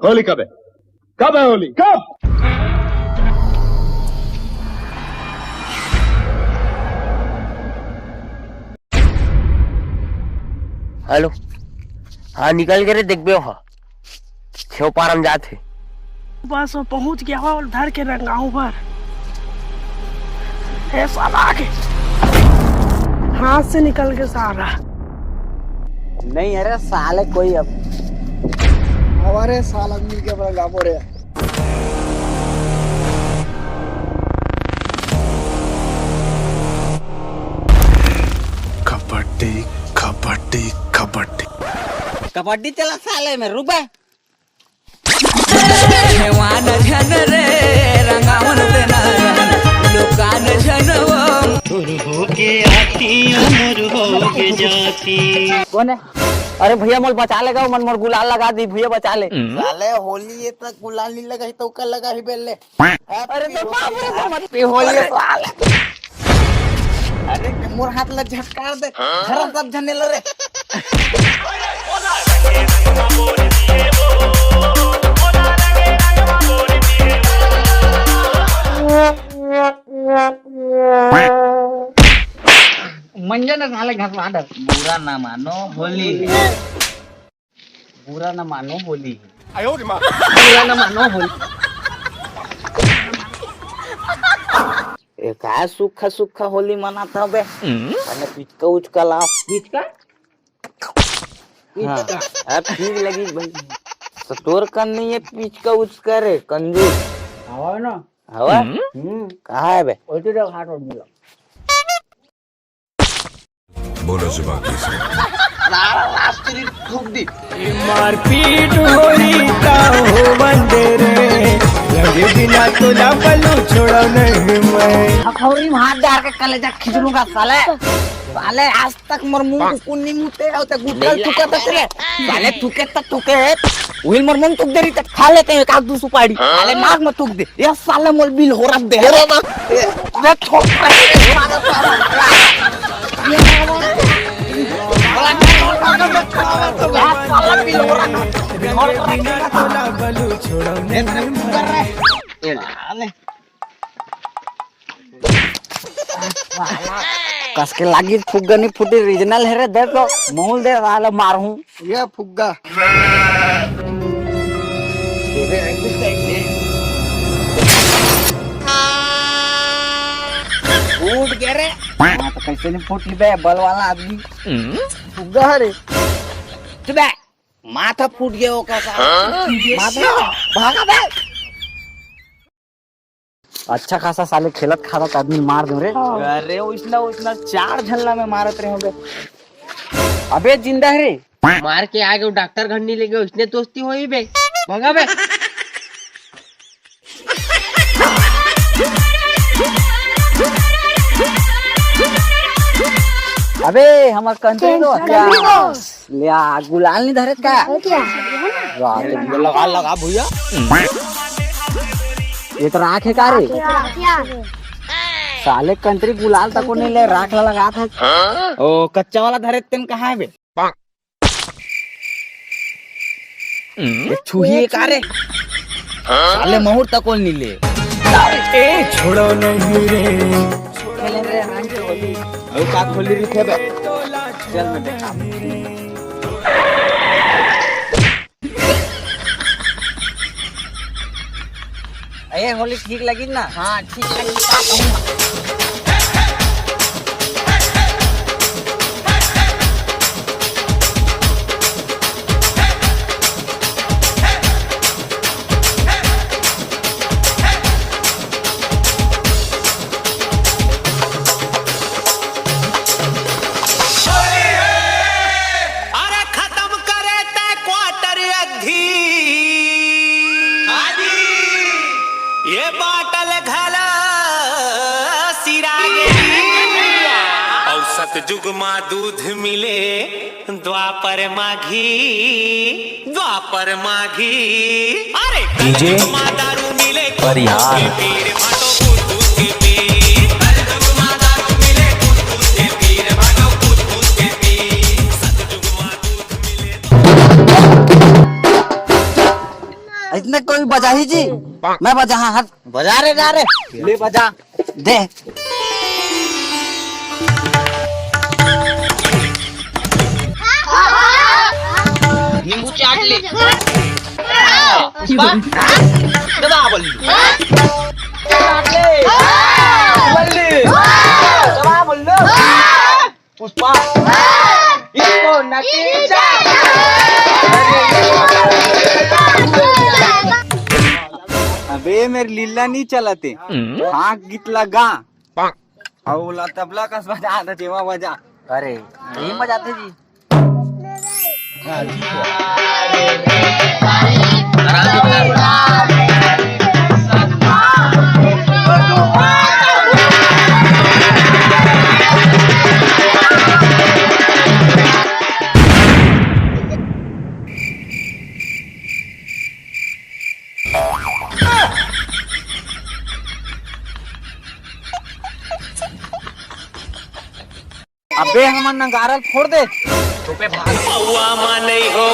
Holy कब है? कब है होली? कब? हेलो, हाँ निकल के रे देख बे हाँ छो पार हम जाते बस वो पहुंच गया हुआ और धर के रंगाऊ पर है साला आगे हाथ से निकल के सारा नहीं अरे साले कोई अब हमारे साल मिल के अपना गाँव रे कबड्डी कबड्डी कबड्डी कबड्डी चला साले में रुबा वान झन रे रंगावन देना लोकान झनवम दूर होके आती अमर होके जाती। कौन है? अरे भैया मोल बचा लेगा मन मोर गुलाल लगा दी भैया बचा ले साले होली ये तक गुलाल नहीं लगा तो कल लगा ही बेल ले। अरे तो बाप रे मत पे होली साले अरे मोर हाथ ला झटकार दे घर सब झने ले रे मंजन साले घस मार बुरा ना मानो होली बुरा ना मानो होली बुरा ना मानो होली काय सूखा सूखा होली मनाता बे मैंने पिचका उचका ला पिचका अब फिर लगी भाई सतोर कर नहीं है पिचका उचका रे कंजूस हवा ना हवा कहाँ है बे ओटी रे हाथ और मिला बोलो जुबान कैसे मारपीट होई का हो बंदे रे लगे बिना तो ना पलू छोड़ा नहीं मैं हखौरी में हाथ डाल के कलेजा खींच लूंगा साले साले आज तक मोर मुंह को कुन्नी मुते होते गुटल थुका तक साले थुके व्हील मोर मुंह तुक देरी तक खा लेते हैं एक आध दो सुपारी साले नाक में थुक दे ये साले मोर बिल हो रहा दे रे छोड़ कस के लागी फुग्गा नहीं फुटी रीजनल है रे दे तो मोल दे वाला मारूं ये फुग्गा फूट गया रे तो कैसे नहीं फूट ली बे बल वाला आदमी फुग्गा है रे बे माथा फूट गया हो का माथा भागा बे अच्छा खासा साले खेलत खालत आदमी मार दे रे अरे उसना चार झल्ला में मारत रहे होंगे अबे जिंदा है रे मार के आगे डॉक्टर घर नहीं ले गए उसने दोस्ती हुई बे भगा बे अबे हमार कंट्री नो क्या लिया गुलाल नहीं धरत का लगा भैया ये तो राख है का रे साले कंट्री गुलाल तक को नहीं ले राख लगा था ओ कच्चा वाला धरे तेन कहाँ है बे छुही का रे साले महूर तक को नहीं ले ए छोड़ो नहीं रे खेले रे हां होली ओ का खोली रही थे बे चल मैं देखा ए होली ठीक लगी ना हाँ ठीक लगी अरे खत्म करे ते क्वार्टर अधी ये बाटल घला सिरा औसत जुग मा दूध मिले द्वापर माघी अरे डीजे दारू मिले परिहार पीर भाटो दूध के पीर जुग मा दारू मिले दूध के पीर भाटो दूध के पीर सत जुग मा दूध मिले इतने कोई बजा ही जी। मैं बजा, हाँ हाँ बजा रे, गा रे, ले बजा दे। नींबू चाट ले। पुष्पा दबा बल्ली चाट ले बल्ली दबा बल्लो पुष्पा इसको नतीजा। अबे मेरे लीला नहीं चलते, हाँ गीत लगा और तबला कस बजा था जेवा बजा। अरे नहीं बजाते जी। अबे हमन नगारा फोड़ दे। हवा में नहीं हो